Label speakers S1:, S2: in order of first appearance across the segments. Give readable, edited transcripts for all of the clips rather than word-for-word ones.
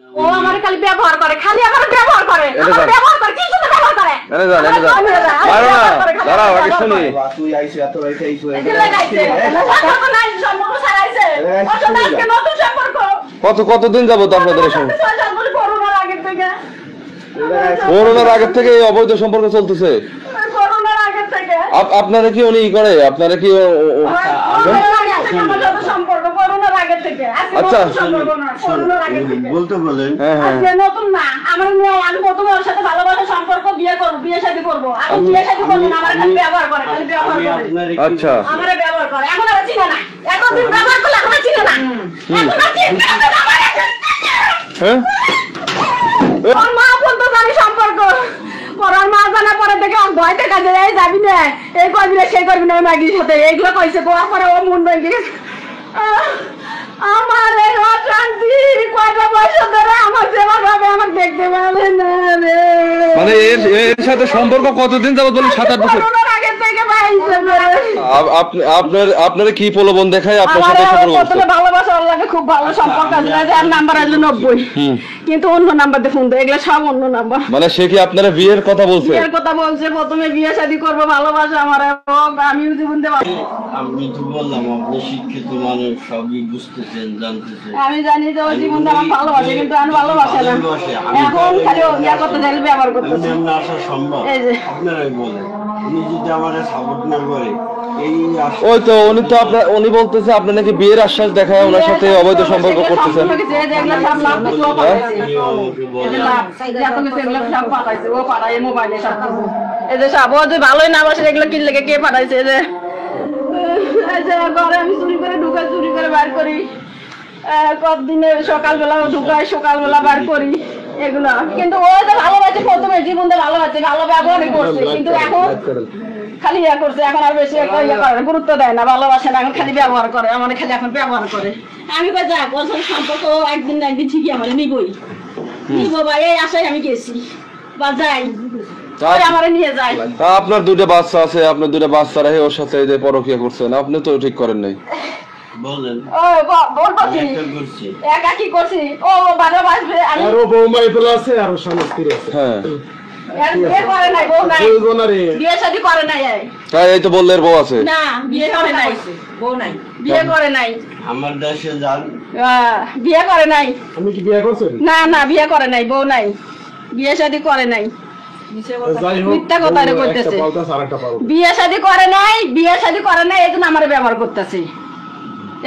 S1: ও আমার খালি ব্যবহার করে, খালি আমার ব্যবহার করে, আমার ব্যবহার করে, কিছু তো ব্যবহার করে।
S2: এনে যান মারো না, দাঁড়াও আগে শুনি।
S3: তুই আইছিস এত রাইতে আইছিস
S1: সম্পর্ক ছাড়াইছে, অসুবিধা আজকে নতুন সম্পর্ক।
S2: কতদিন যাবত আপনাদের সঙ্গে?
S1: করোনার আগের থেকে।
S2: করোনার আগের থেকে এই অবৈধ সম্পর্ক চলতেছে?
S1: করোনার আগের থেকে।
S2: আপনারা কি উনি করে? আপনারা কি
S1: সম্পর্ক করোনার আগের থেকে।
S2: আচ্ছা
S1: করোনার আগের থেকে
S3: বলতে বলেন।
S1: আজকে নতুন না, আমার মেয়ে আমি প্রথমে ওর সাথে ভালোবাসা সম্পর্ক, বিয়ে করব, বিয়ে শাদী করব। আমি বিয়ে শাদী করব না, আমার খালি ব্যবহার করে, খালি ব্যবহার করে।
S2: আচ্ছা
S1: আমারে ব্যবহার করে, এখন আর চিনে না। এতদিন ব্যবহার করলে এখন আর চিনে না। এখন আর চিনতে হবে না আমার।
S2: হ্যাঁ
S1: ওর মা বলতো জানি সম্পর্ক, পরার মা জানা পরে থেকে ওর ভয়তে কাজে যাবি না, এই করবি না সেই করবি না মাগির সাথে, এইগুলো কইছে। গোয়া পরে ও মন ভেঙে গেছে। আমার এই অশান্তি কয়টা বছর ধরে আমার সেবা ভাবে আমার দেখতে পাবে না রে।
S2: মানে এর সাথে সম্পর্ক কতদিন যাবত বলেন? 7-8 বছর।
S1: করোনার আগে থেকে পাইছে
S2: আপনারা কি প্রলোভন দেখায় আপনার সাথে সম্পর্ক করতে?
S1: প্রথমে ভালোবাসা ওর লাগে খুব ভালো সম্পর্ক আছে, আর নাম্বার আসলো 90, কিন্তু অন্য নাম্বার দিয়ে ফোন দেয়, এগুলো সব অন্য নাম্বার।
S2: মানে সে কি আপনারা বিয়ের কথা বলছে?
S1: বিয়ের কথা বলছে, প্রথমে বিয়ে শাদী করবো, ভালোবাসা আমার, আমিও জীবন দেব।
S3: আমি তো বললাম আপনি শিক্ষিত মানুষ, সবই বুঝতেছেন, জানতেছেন।
S1: আমি জানি যে ও জীবন আমার ভালোবাসে, কিন্তু আমি ভালোবাসে না। এখন খালি ইয়া করতে চাইলে ব্যবহার করতেছে।
S3: এমনি আসা সম্ভব?
S1: এই যে
S3: আপনারাই বলেন, উনি যদি আমার সাপোর্ট না করে এই
S2: ওই তো উনি বলতেছে আপনি নাকি বিয়ের আশ্বাস দেখায় ওনার সাথে অবৈধ সম্পর্ক করতেছেন।
S1: ভালোই না বাসে এগুলো কিনলে কে পাঠাইছে? আমি চুরি করে ঢুকাই, চুরি করে বার করি, কতদিনে সকালবেলা ঢুকাই, সকালবেলা বার করি এগুলো। কিন্তু ও তো ভালোবাসে, প্রথমে জীবনটা ভালোবাসে, ভালো ব্যবহারই করছে, কিন্তু এখন খালি ইয়া করছে। এখন আর বেশি একটা ইয়ে করে, গুরুত্ব দেয় না, ভালোবাসে না, এখন খালি ব্যবহার করে, আমার খালি এখন ব্যবহার করে। আমি কই যাক ওর সাথে সম্পর্ক একদিন না একদিন ঠিকই আমার নিবই, নিবো ভাই, এই আশায় আমি গেছি বা যাই, আমারে নিয়ে যায়।
S2: আপনার দুটো বাচ্চা আছে, আপনার দুটো বাচ্চা রেখে ওর সাথে এই যে পরকীয়া করছেন, আপনি তো ঠিক করেন নাই।
S3: বলেন।
S1: ও বলবো কি একা কি করছি? ও ভালোবাসবে, আমি
S4: আর ও বৌমাই পেলা আছে আর ও স্বামী স্ত্রী আছে।
S2: হ্যাঁ
S1: বিয়ে করে নাই, বউ নাই, বিয়ে শাদী করে নাই।
S2: তাই এই তো বললেন বউ আছে।
S1: না বিয়ে করে নাই, বউ নাই, বিয়ে করে নাই।
S3: আমার দেশে যান,
S1: বিয়ে করে নাই।
S4: আমি কি বিয়ে করছেন?
S1: না না বিয়ে করে নাই, বউ নাই, বিয়ে শাদী করে নাই, মিথ্যা কথা কইতেছে। বিয়ে শাদী করে নাই, বিয়ে শাদী করে নাই, এই জন্য আমার ব্যবহার করতেছে।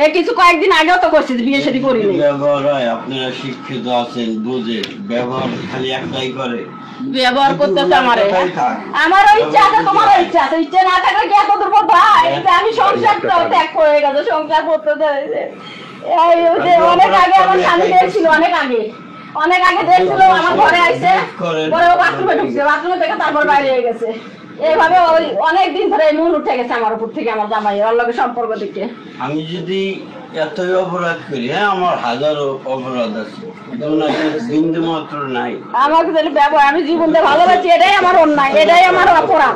S1: এই কিছু কয়েকদিন আগেও তো করছি বিয়ে শাদী করি নাই।
S3: ব্যবহার হয়, আপনারা শিক্ষিত আছেন, বুঝে ব্যবহার খালি একটাই করে,
S1: ব্যবহার করতেছে আমারে। আমারও ইচ্ছা আছে, তোমারও ইচ্ছা আছে, ইচ্ছা না থাকলে কি এত দূর ভাই? আমি সংসারটা ত্যাগ করে গেছে, সংসার করতে অনেক আগে আমার স্বামী দেখছিল, অনেক আগে দেখছিল, আমার ঘরে আসছে, পরে ও বাথরুমে ঢুকছে, বাথরুমে থেকে তারপর বাইরে হয়ে গেছে। এইভাবে ওই অনেক দিন ধরে নুন উঠে গেছে আমার উপর থেকে, আমার জামাই ওর লগে সম্পর্ক দেখে।
S3: আমি যদি এতই অপরাধ করি, হ্যাঁ আমার হাজারো অপরাধ আছে, বিন্দু মাত্র নাই।
S1: আমাকে ব্যবহার, আমি জীবনটা ভালোবাসি, এটাই আমার অন্যায়, এটাই আমার অপরাধ।